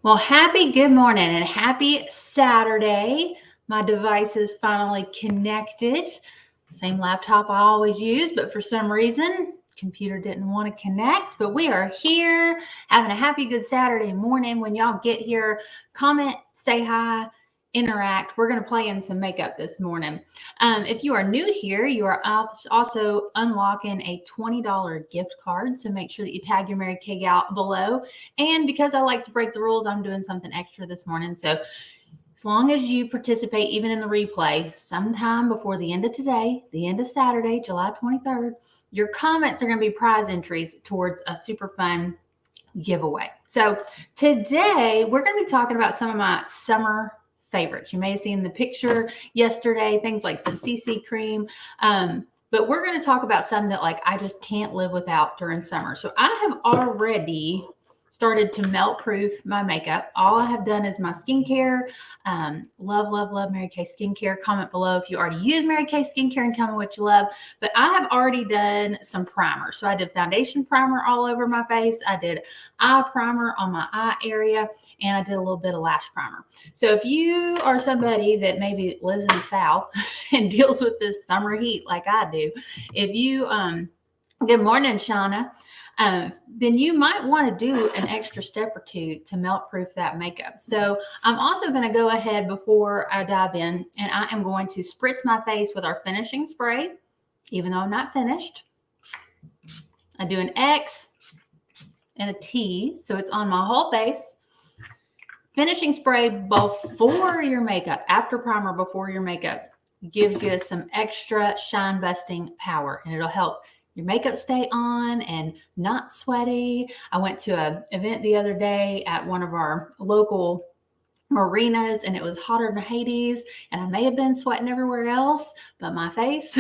Well, happy good morning and happy Saturday. My device is finally connected. Same laptop I always use, but for some reason, computer didn't want to connect. But we are here having a happy good Saturday morning. When y'all get here, comment, say hi, interact. We're going to play in some makeup this morning. If you are new here, you are also unlocking a $20 gift card. So make sure that you tag your Mary Kay Gal below. And because I like to break the rules, I'm doing something extra this morning. So as long as you participate, even in the replay, sometime before the end of today, the end of Saturday, July 23rd, your comments are going to be prize entries towards a super fun giveaway. So today we're going to be talking about some of my summer favorites. You may have seen the picture yesterday, things like some CC cream. But we're going to talk about some that I just can't live without during summer. So I have already started to melt proof my makeup. All I have done is my skincare. Love Mary Kay skincare. Comment below if you already use Mary Kay skincare and tell me what you love. But I have already done some primer. So I did foundation primer all over my face. I did eye primer on my eye area, and I did a little bit of lash primer. So if you are somebody that maybe lives in the South and deals with this summer heat like I do, if you, good morning, Shauna. Then you might want to do an extra step or two to melt proof that makeup. So I'm also going to go ahead before I dive in, and I am going to spritz my face with our finishing spray, even though I'm not finished. I do an X and a T, so it's on my whole face. Finishing spray before your makeup, after primer, before your makeup, gives you some extra shine busting power, and it'll help your makeup stay on and not sweaty. I went to an event the other day at one of our local marinas, and it was hotter than Hades, and I may have been sweating everywhere else, but my face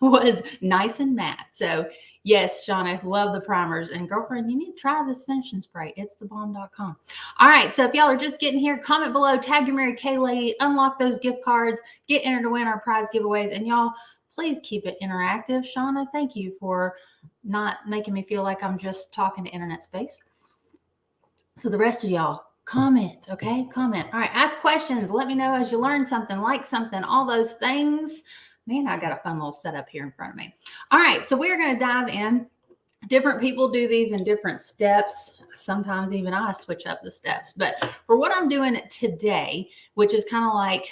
was nice and matte. So yes, Shauna, love the primers. And girlfriend, you need to try this finishing spray. It's thebomb.com. All right, so if y'all are just getting here, comment below, tag your Mary Kay lady, unlock those gift cards, get entered to win our prize giveaways, and y'all, please keep it interactive. Shauna, thank you for not making me feel like I'm just talking to internet space. So the rest of y'all, comment, okay? Comment. All right, ask questions. Let me know as you learn something, like something, all those things. Man, I got a fun little setup here in front of me. All right, so we're going to dive in. Different people do these in different steps. Sometimes even I switch up the steps. But for what I'm doing today, which is kind of like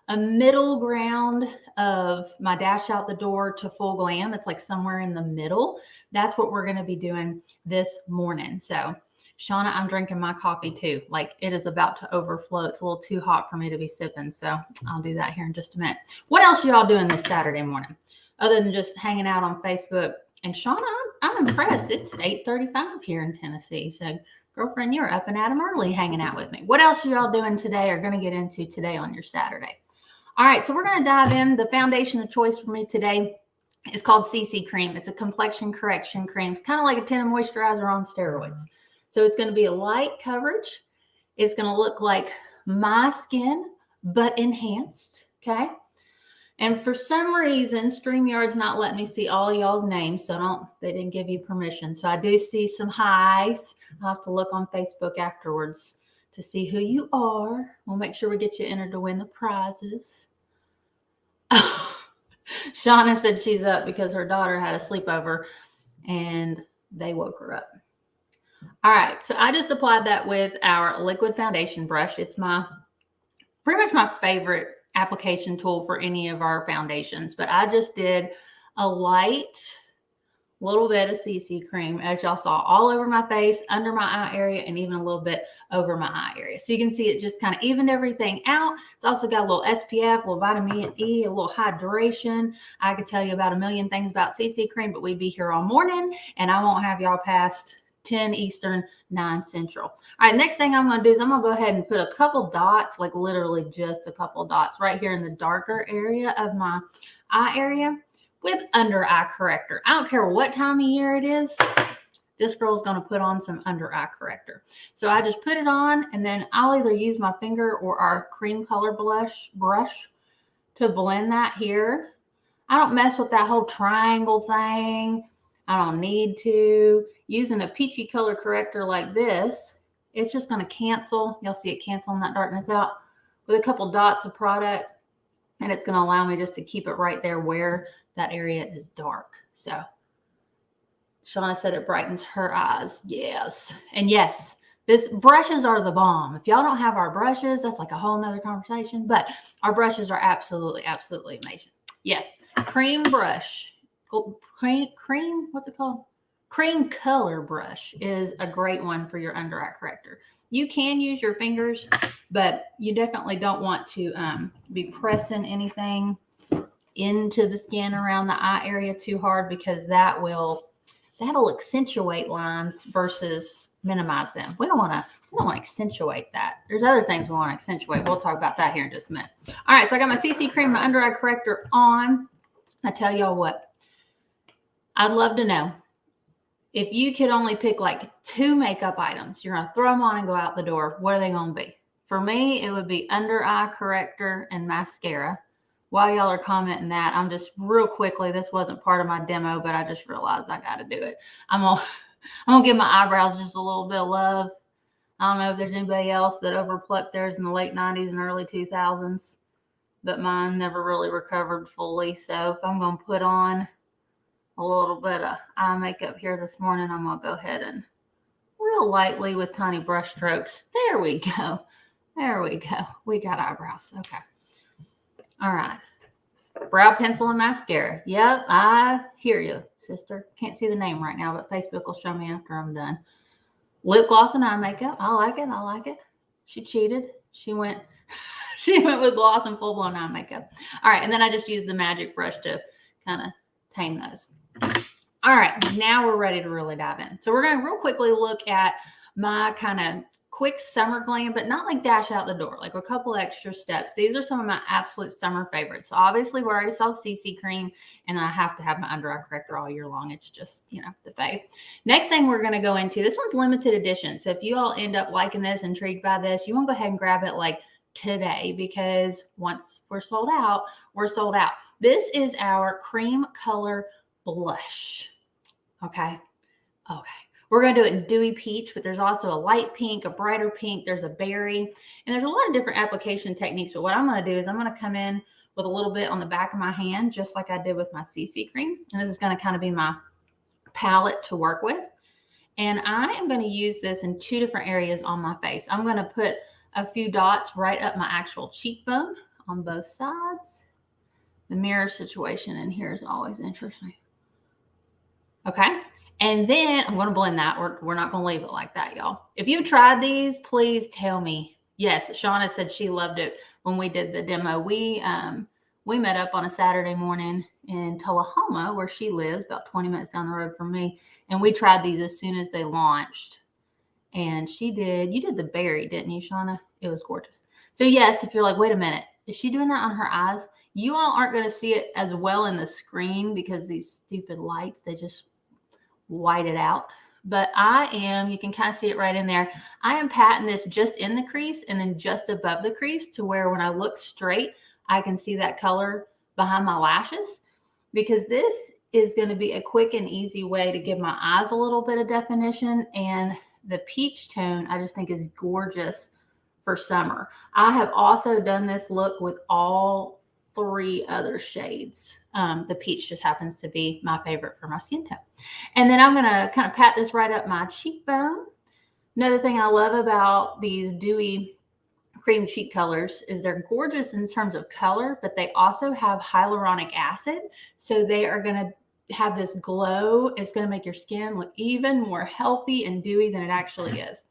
a middle ground of my dash out the door to full glam. It's like somewhere in the middle. That's what we're going to be doing this morning. So Shauna, I'm drinking my coffee too. Like it is about to overflow. It's a little too hot for me to be sipping. So I'll do that here in just a minute. What else are y'all doing this Saturday morning? Other than just hanging out on Facebook. And Shauna, I'm impressed. It's 8:35 here in Tennessee. So girlfriend, you're up and at 'em early hanging out with me. What else are y'all doing today or going to get into today on your Saturday? All right, so we're going to dive in. The foundation of choice for me today is called CC cream. It's a complexion correction cream. It's kind of like a tinted moisturizer on steroids. So it's going to be a light coverage. It's going to look like my skin, but enhanced, okay? And for some reason, StreamYard's not letting me see all y'all's names, so they didn't give you permission. So I do see some highs. I'll have to look on Facebook afterwards to see who you are. We'll make sure we get you entered to win the prizes. Shauna said she's up because her daughter had a sleepover and they woke her up. All right, so I just applied that with our liquid foundation brush. It's pretty much my favorite application tool for any of our foundations, but I just did a light little bit of CC cream, as y'all saw, all over my face, under my eye area, and even a little bit over my eye area. So you can see it just kind of evened everything out. It's also got a little SPF, a little vitamin E, a little hydration. I could tell you about a million things about CC cream, but we'd be here all morning, and I won't have y'all past 10 Eastern, 9 Central. All right, next thing I'm going to do is I'm going to go ahead and put a couple dots, like literally just a couple dots right here in the darker area of my eye area with under eye corrector. I don't care what time of year it is. This girl's going to put on some under eye corrector. So I just put it on, and then I'll either use my finger or our cream color brush to blend that here. I don't mess with that whole triangle thing. I don't need to. Using a peachy color corrector like this, it's just going to cancel. You'll see it canceling that darkness out with a couple dots of product. And it's going to allow me just to keep it right there where that area is dark. So Shauna said it brightens her eyes. Yes. And yes, brushes are the bomb. If y'all don't have our brushes, that's like a whole nother conversation. But our brushes are absolutely, absolutely amazing. Yes. Cream brush. Cream, what's it called? Cream color brush is a great one for your under eye corrector. You can use your fingers, but you definitely don't want to be pressing anything into the skin around the eye area too hard, because that'll accentuate lines versus minimize them. We don't want to accentuate that. There's other things we want to accentuate. We'll talk about that here in just a minute. All right, so I got my CC cream, my under eye corrector on. I tell y'all what, I'd love to know, if you could only pick like 2 makeup items, you're going to throw them on and go out the door, what are they going to be? For me, it would be under eye corrector and mascara. While y'all are commenting that, I'm just real quickly, this wasn't part of my demo, but I just realized I got to do it. I'm gonna give my eyebrows just a little bit of love. I don't know if there's anybody else that overplucked theirs in the late 90s and early 2000s, but mine never really recovered fully. So if I'm going to put on a little bit of eye makeup here this morning, I'm going to go ahead and real lightly with tiny brush strokes. There we go. There we go. We got eyebrows. Okay. All right. Brow pencil and mascara. Yep, I hear you, sister. Can't see the name right now, but Facebook will show me after I'm done. Lip gloss and eye makeup. I like it. I like it. She cheated. She went with gloss and full-blown eye makeup. All right, and then I just used the magic brush to kind of tame those. All right, now we're ready to really dive in. So we're going to real quickly look at my kind of quick summer glam, but not like dash out the door, like a couple extra steps. These are some of my absolute summer favorites. So obviously we already saw CC cream, and I have to have my under eye corrector all year long. It's just, the fave. Next thing we're going to go into, this one's limited edition. So if you all end up liking this, intrigued by this, you want to go ahead and grab it like today, because once we're sold out, we're sold out. This is our cream color blush. Okay. We're going to do it in dewy peach, but there's also a light pink, a brighter pink. There's a berry, and there's a lot of different application techniques. But what I'm going to do is I'm going to come in with a little bit on the back of my hand, just like I did with my CC cream. And this is going to kind of be my palette to work with. And I am going to use this in 2 different areas on my face. I'm going to put a few dots right up my actual cheekbone on both sides. The mirror situation in here is always interesting. Okay. And then I'm going to blend that. We're not going to leave it like that, y'all. If you tried these, please tell me. Yes, Shauna said she loved it when we did the demo. We met up on a Saturday morning in Tullahoma, where she lives, about 20 minutes down the road from me. And we tried these as soon as they launched. And you did the berry, didn't you, Shauna? It was gorgeous. So yes, if you're like, wait a minute, is she doing that on her eyes? You all aren't going to see it as well in the screen because these stupid lights, they just white it out. But you can kind of see it right in there. I am patting this just in the crease and then just above the crease, to where when I look straight, I can see that color behind my lashes, because this is going to be a quick and easy way to give my eyes a little bit of definition. And the peach tone, I just think, is gorgeous for summer. I have also done this look with all 3 other shades. The peach just happens to be my favorite for my skin tone. And then I'm going to kind of pat this right up my cheekbone. Another thing I love about these dewy cream cheek colors is they're gorgeous in terms of color, but they also have hyaluronic acid. So they are going to have this glow. It's going to make your skin look even more healthy and dewy than it actually is.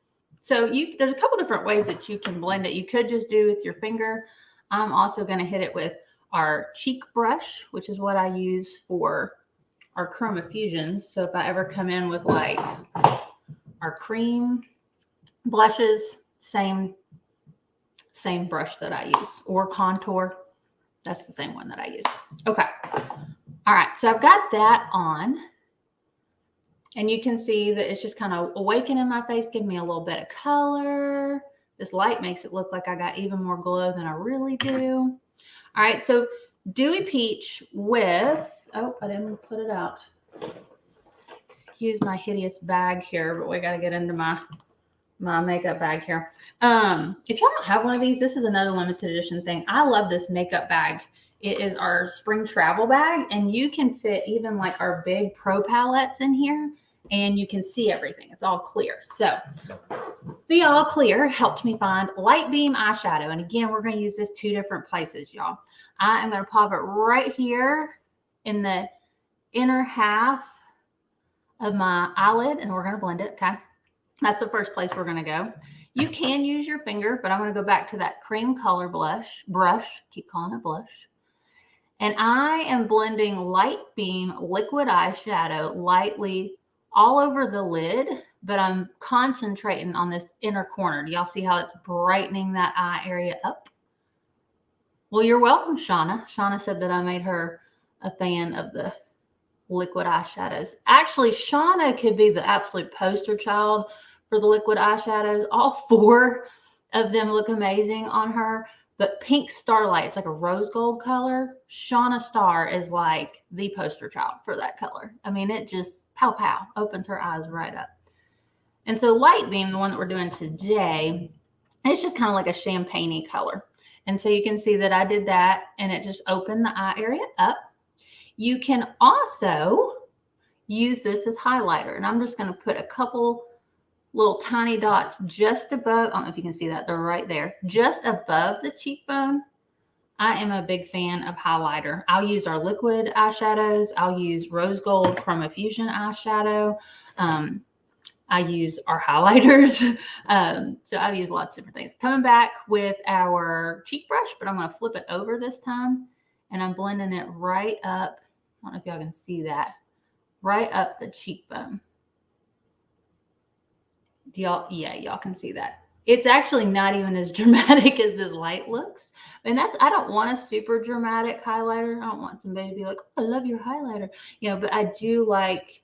So there's a couple different ways that you can blend it. You could just do it with your finger. I'm also going to hit it with our cheek brush, which is what I use for our chroma fusions. So if I ever come in with like our cream blushes, same brush that I use, or contour, that's the same one that I use. Okay. All right. So I've got that on, and you can see that it's just kind of awakening my face, giving me a little bit of color. This light makes it look like I got even more glow than I really do. All right, so dewy peach with, I didn't put it out. Excuse my hideous bag here, but we got to get into my my makeup bag here. If y'all don't have one of these, this is another limited edition thing. I love this makeup bag. It is our spring travel bag, and you can fit even like our big pro palettes in here, and you can see everything. It's all clear. So the all clear helped me find Light Beam eyeshadow. And again, we're going to use this 2 different places, y'all. I am going to pop it right here in the inner half of my eyelid, and we're going to blend it. Okay. That's the first place we're going to go. You can use your finger, but I'm going to go back to that cream color brush. Keep calling it blush. And I am blending Light Beam liquid eyeshadow lightly all over the lid, but I'm concentrating on this inner corner. Do y'all see how it's brightening that eye area up? Well, you're welcome, Shauna. Shauna said that I made her a fan of the liquid eyeshadows. Actually, Shauna could be the absolute poster child for the liquid eyeshadows. All 4 of them look amazing on her. But Pink Starlight, it's like a rose gold color. Shauna Star is like the poster child for that color. I mean, it just pow pow opens her eyes right up. And so Light Beam, the one that we're doing today, it's just kind of like a champagne-y color. And so you can see that I did that, and it just opened the eye area up. You can also use this as highlighter. And I'm just going to put a couple little tiny dots just above. I don't know if you can see that. They're right there. Just above the cheekbone. I am a big fan of highlighter. I'll use our liquid eyeshadows. I'll use Rose Gold Chroma Fusion eyeshadow. I use our highlighters. So I've used lots of different things. Coming back with our cheek brush, but I'm going to flip it over this time. And I'm blending it right up. I don't know if y'all can see that. Right up the cheekbone. Y'all can see that. It's actually not even as dramatic as this light looks. And I don't want a super dramatic highlighter. I don't want somebody to be like, oh, I love your highlighter. But I do like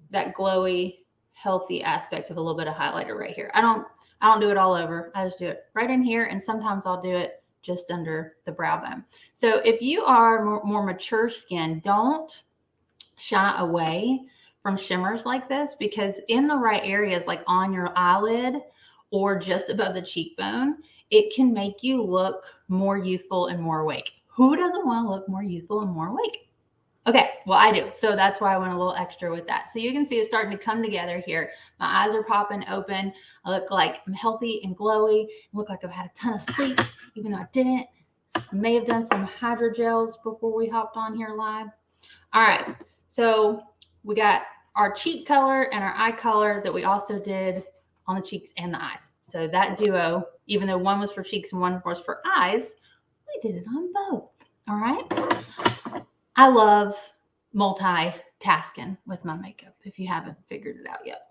that glowy, healthy aspect of a little bit of highlighter right here. I don't do it all over. I just do it right in here. And sometimes I'll do it just under the brow bone. So if you are more mature skin, don't shy away from shimmers like this, because in the right areas, like on your eyelid or just above the cheekbone, it can make you look more youthful and more awake. Who doesn't want to look more youthful and more awake? Okay, well, I do. So that's why I went a little extra with that. So you can see it's starting to come together here. My eyes are popping open. I look like I'm healthy and glowy. I look like I've had a ton of sleep, even though I didn't. I may have done some hydrogels before we hopped on here live. All right, so we got our cheek color and our eye color that we also did on the cheeks and the eyes. So that duo, even though one was for cheeks and one was for eyes, we did it on both. All right. I love multitasking with my makeup, if you haven't figured it out yet.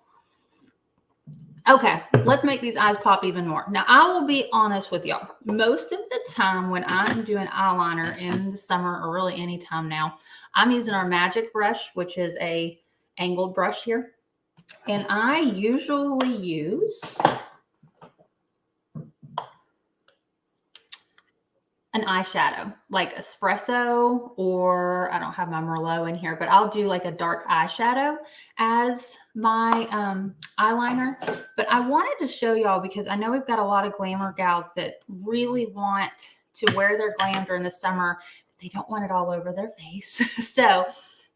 Okay, let's make these eyes pop even more. Now, I will be honest with y'all. Most of the time when I'm doing eyeliner in the summer, or really any time now, I'm using our magic brush, which is a angled brush here. And I usually use an eyeshadow, like espresso, or I don't have my Merlot in here, but I'll do like a dark eyeshadow as my eyeliner. But I wanted to show y'all, because I know we've got a lot of glamour gals that really want to wear their glam during the summer. They don't want it all over their face. So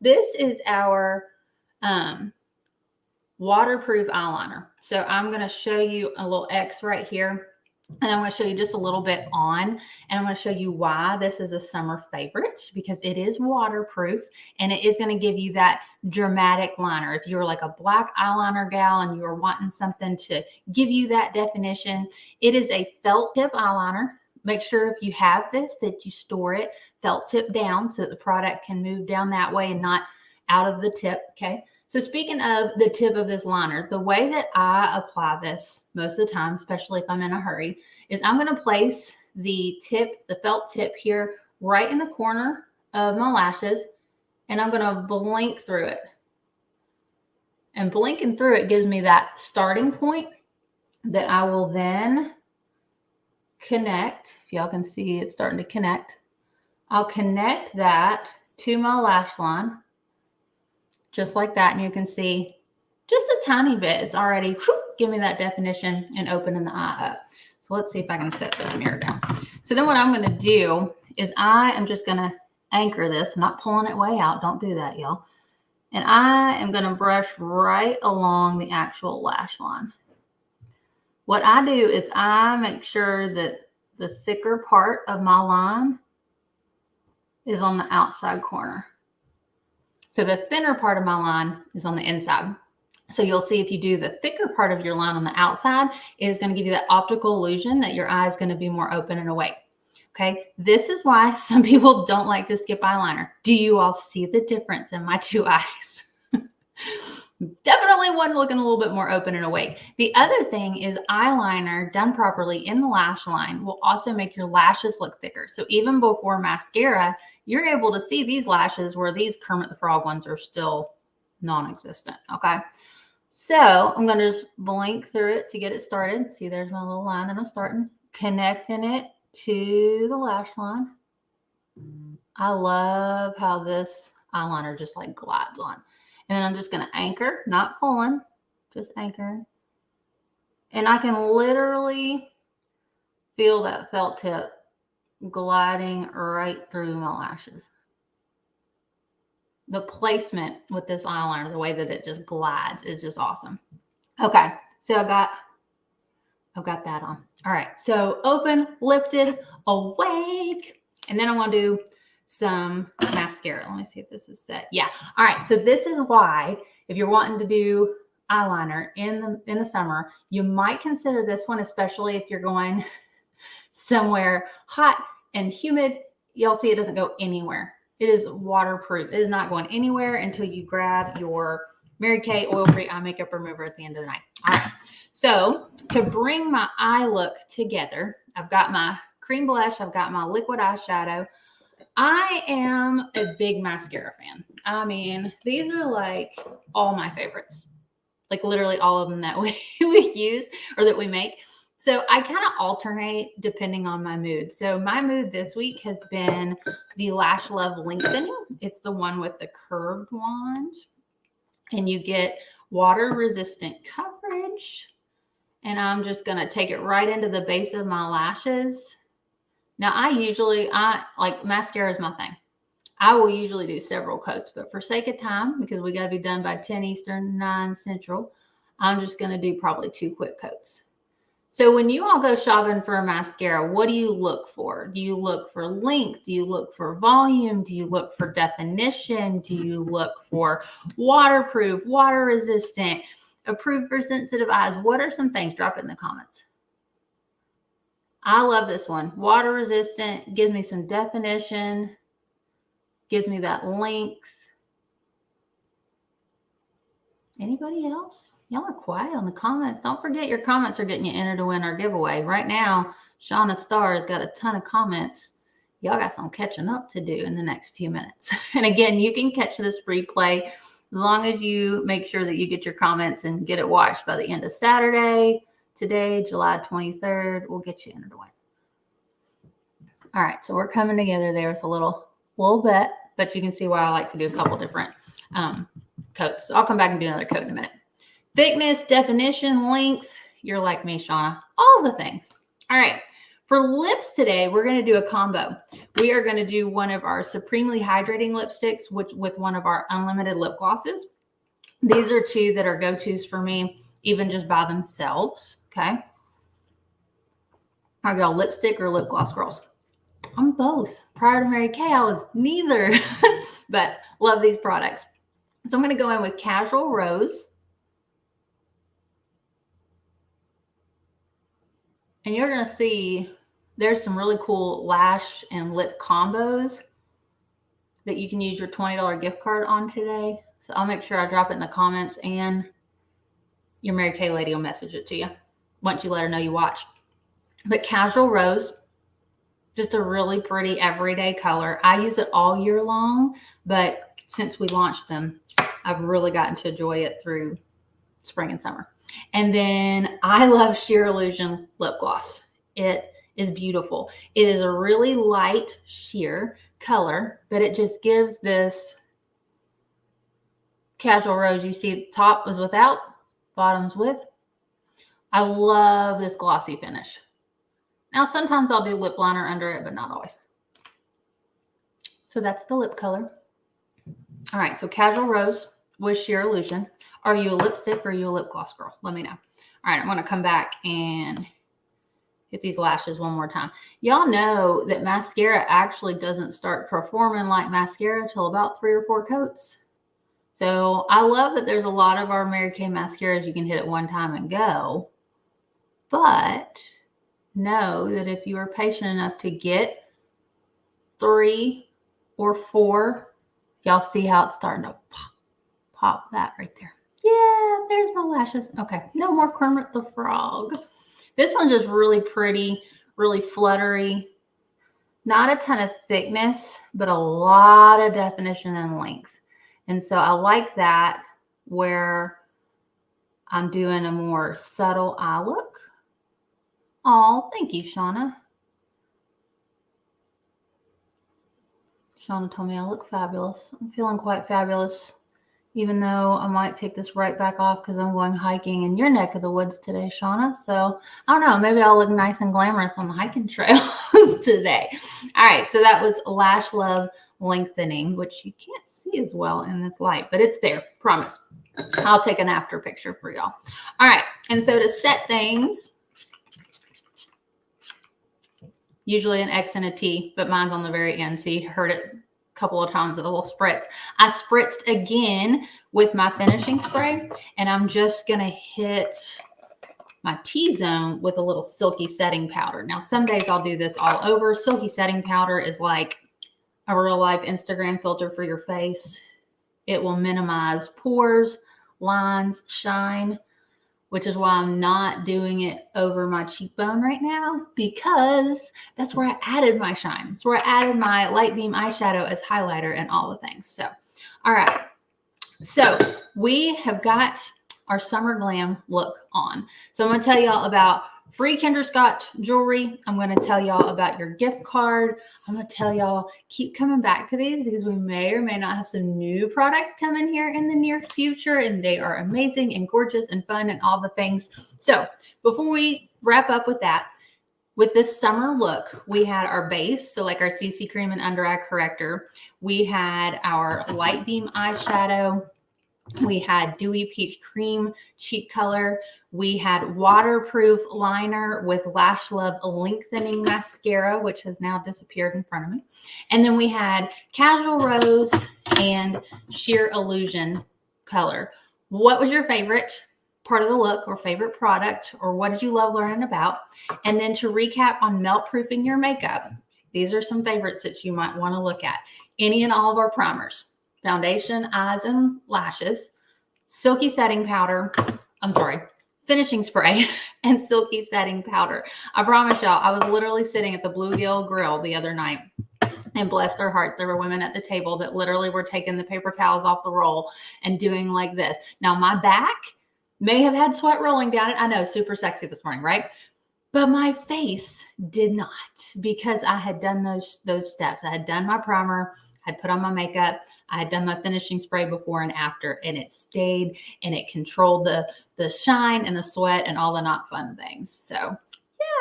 this is our waterproof eyeliner. So I'm going to show you a little X right here. And I'm going to show you just a little bit on, and I'm going to show you why this is a summer favorite, because it is waterproof and it is going to give you that dramatic liner. If you're like a black eyeliner gal and you're wanting something to give you that definition, it is a felt tip eyeliner. Make sure if you have this that you store it felt tip down so that the product can move down that way and not out of the tip. Okay. So speaking of the tip of this liner, the way that I apply this most of the time, especially if I'm in a hurry, is I'm going to place the tip, the felt tip here right in the corner of my lashes, and I'm going to blink through it. And blinking through it gives me that starting point that I will then connect. If y'all can see, it's starting to connect. I'll connect that to my lash line. Just like that. And you can see just a tiny bit, it's already give me that definition and opening the eye up. So let's see if I can set this mirror down. So then what I'm going to do is I am just going to anchor this. I'm not pulling it way out. Don't do that, y'all. And I am going to brush right along the actual lash line. What I do is I make sure that the thicker part of my line is on the outside corner. So the thinner part of my line is on the inside. So you'll see if you do the thicker part of your line on the outside, it is going to give you that optical illusion that your eye is going to be more open and awake. Okay, this is why some people don't like to skip eyeliner. Do you all see the difference in my two eyes? Definitely one looking a little bit more open and awake. The other thing is eyeliner done properly in the lash line will also make your lashes look thicker. So even before mascara, you're able to see these lashes where these Kermit the Frog ones are still non-existent. Okay. So I'm going to blink through it to get it started. See, there's my little line that I'm starting, connecting it to the lash line. I love how this eyeliner just like glides on. And then I'm just going to anchor, not pulling, just anchoring. And I can literally feel that felt tip gliding right through my lashes. The placement with this eyeliner, the way that it just glides is just awesome. Okay, so I've got that on. All right, so open, lifted, awake. And then I'm going to do some mascara. Let me see if this is set. Yeah. All right, so this is why if you're wanting to do eyeliner in the summer, you might consider this one, especially if you're going somewhere hot and humid. You'll see it doesn't go anywhere. It is waterproof. It is not going anywhere until you grab your Mary Kay oil-free eye makeup remover at the end of the night. All right. So to bring my eye look together, I've got my cream blush. I've got my liquid eyeshadow. I am a big mascara fan. I mean, these are like all my favorites. Like literally all of them that we use or that we make. So I kind of alternate depending on my mood. So my mood this week has been the Lash Love Lengthening. It's the one with the curved wand. And you get water resistant coverage. And I'm just going to take it right into the base of my lashes. Now I like mascara is my thing. I will usually do several coats, but for sake of time, because we got to be done by 10 Eastern, 9 Central, I'm just going to do probably 2 quick coats. So when you all go shopping for a mascara, what do you look for? Do you look for length? Do you look for volume? Do you look for definition? Do you look for waterproof, water resistant, approved for sensitive eyes? What are some things? Drop it in the comments. I love this one. Water resistant, gives me some definition, gives me that length. Anybody else? Y'all are quiet on the comments. Don't forget your comments are getting you entered to win our giveaway. Right now, Shauna Starr has got a ton of comments. Y'all got some catching up to do in the next few minutes. And again, you can catch this replay as long as you make sure that you get your comments and get it watched by the end of Saturday. Today, July 23rd, we'll get you entered to win. All right, so we're coming together there with a little bit, but you can see why I like to do a couple different coats. So I'll come back and do another coat in a minute. Thickness, definition, length. You're like me, Shauna. All the things. All right. For lips today, we're going to do a combo. We are going to do one of our supremely hydrating lipsticks with one of our unlimited lip glosses. These are 2 that are go-tos for me, even just by themselves. Okay. Are y'all lipstick or lip gloss girls? I'm both. Prior to Mary Kay, I was neither, but love these products. So I'm going to go in with Casual Rose. And you're going to see there's some really cool lash and lip combos that you can use your $20 gift card on today. So I'll make sure I drop it in the comments and your Mary Kay lady will message it to you once you let her know you watched. But Casual Rose, just a really pretty everyday color. I use it all year long, but since we launched them, I've really gotten to enjoy it through spring and summer. And then I love Sheer Illusion lip gloss. It is beautiful. It is a really light sheer color, but it just gives this Casual Rose, you see top was without, bottom's with. I love this glossy finish. Now, sometimes I'll do lip liner under it, but not always. So that's the lip color. All right, so Casual Rose with Sheer Illusion. Are you a lipstick or are you a lip gloss girl? Let me know. All right, I'm going to come back and hit these lashes one more time. Y'all know that mascara actually doesn't start performing like mascara until about 3 or 4 coats. So I love that there's a lot of our Mary Kay mascaras you can hit at one time and go. But know that if you are patient enough to get 3 or 4, y'all see how it's starting to pop that right there. Yeah, there's my lashes. Okay, no more Kermit the Frog. This one's just really pretty, really fluttery. Not a ton of thickness, but a lot of definition and length. And so I like that where I'm doing a more subtle eye look. Oh, thank you, Shauna. Shauna told me I look fabulous. I'm feeling quite fabulous, even though I might take this right back off because I'm going hiking in your neck of the woods today, Shauna. So I don't know, maybe I'll look nice and glamorous on the hiking trails today. All right, so that was Lash Love Lengthening, which you can't see as well in this light, but it's there, promise. I'll take an after picture for y'all. All right, and so to set things, usually an X and a T, but mine's on the very end, so you heard it a couple of times with a little spritz. I spritzed again with my finishing spray, and I'm just going to hit my T-zone with a little silky setting powder. Now, some days I'll do this all over. Silky setting powder is like a real life Instagram filter for your face. It will minimize pores, lines, shine, which is why I'm not doing it over my cheekbone right now, because that's where I added my shine. It's where I added my Light Beam eyeshadow as highlighter and all the things. So, all right. So we have got our summer glam look on. So I'm going to tell y'all about free Kendra Scott jewelry. I'm going to tell y'all about your gift card. I'm going to tell y'all keep coming back to these because we may or may not have some new products coming here in the near future, and they are amazing and gorgeous and fun and all the things. So before we wrap up with that, with this summer look, we had our base, so like our CC cream and under eye corrector. We had our Light Beam eyeshadow. We had Dewy Peach Cream cheek color. We had waterproof liner with Lash Love Lengthening mascara, which has now disappeared in front of me. And then we had Casual Rose and Sheer Illusion color. What was your favorite part of the look or favorite product, or what did you love learning about? And then to recap on melt proofing your makeup, these are some favorites that you might want to look at. Any and all of our primers. Foundation, eyes, and lashes, silky setting powder, finishing spray, and silky setting powder. I promise y'all, I was literally sitting at the Bluegill Grill the other night, and bless their hearts, there were women at the table that literally were taking the paper towels off the roll and doing like this. Now, my back may have had sweat rolling down it. I know, super sexy this morning, right? But my face did not, because I had done those steps. I had done my primer, had put on my makeup, I had done my finishing spray before and after, and it stayed and it controlled the shine and the sweat and all the not fun things. So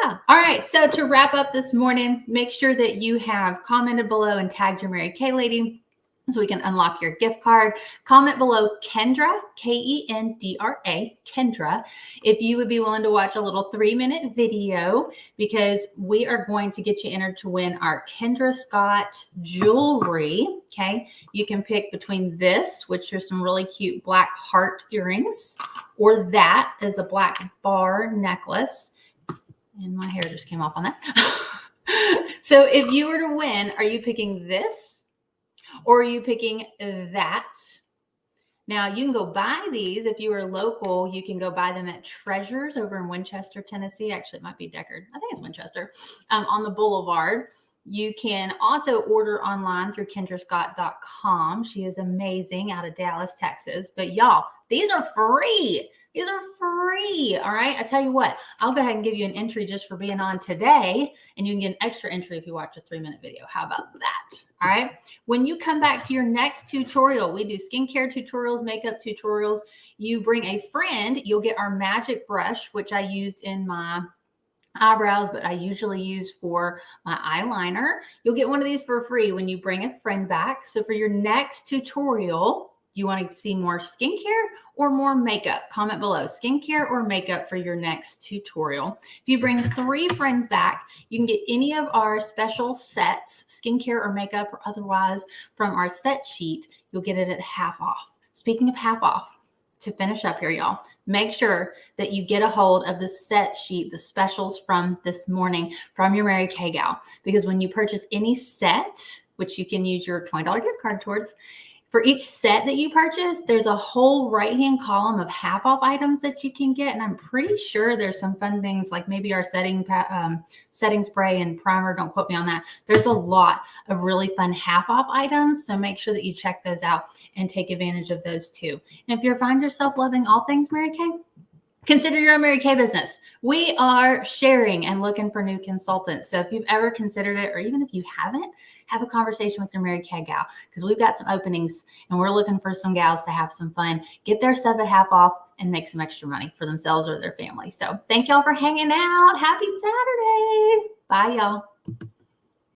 yeah. All right. So to wrap up this morning, make sure that you have commented below and tagged your Mary Kay lady so we can unlock your gift card. Comment below Kendra, Kendra, Kendra, if you would be willing to watch a little 3-minute video, because we are going to get you entered to win our Kendra Scott jewelry. Okay. You can pick between this, which are some really cute black heart earrings, or that is a black bar necklace. And my hair just came off on that. So if you were to win, are you picking this? Or are you picking that? Now, you can go buy these. If you are local, you can go buy them at Treasures over in Winchester, Tennessee. Actually, it might be Deckard. I think it's Winchester, on the Boulevard. You can also order online through KendraScott.com. She is amazing, out of Dallas, Texas. But y'all, these are free. These are free. All right. I tell you what, I'll go ahead and give you an entry just for being on today, and you can get an extra entry if you watch a 3-minute video. How about that? All right. When you come back to your next tutorial, we do skincare tutorials, makeup tutorials. You bring a friend, you'll get our magic brush, which I used in my eyebrows, but I usually use for my eyeliner. You'll get one of these for free when you bring a friend back. So for your next tutorial, do you want to see more skincare or more makeup? Comment below, skincare or makeup for your next tutorial. If you bring 3 friends back, you can get any of our special sets, skincare or makeup or otherwise, from our set sheet. You'll get it at half off. Speaking of half off, to finish up here, y'all, make sure that you get a hold of the set sheet, the specials from this morning from your Mary Kay gal, because when you purchase any set, which you can use your $20 gift card towards, for each set that you purchase, there's a whole right-hand column of half off items that you can get. And I'm pretty sure there's some fun things like maybe our setting spray and primer. Don't quote me on that. There's a lot of really fun half off items. So make sure that you check those out and take advantage of those too. And if you find yourself loving all things Mary Kay, consider your own Mary Kay business. We are sharing and looking for new consultants. So if you've ever considered it, or even if you haven't, have a conversation with your Mary Kay gal, because we've got some openings and we're looking for some gals to have some fun, get their stuff at half off and make some extra money for themselves or their family. So thank y'all for hanging out. Happy Saturday. Bye, y'all.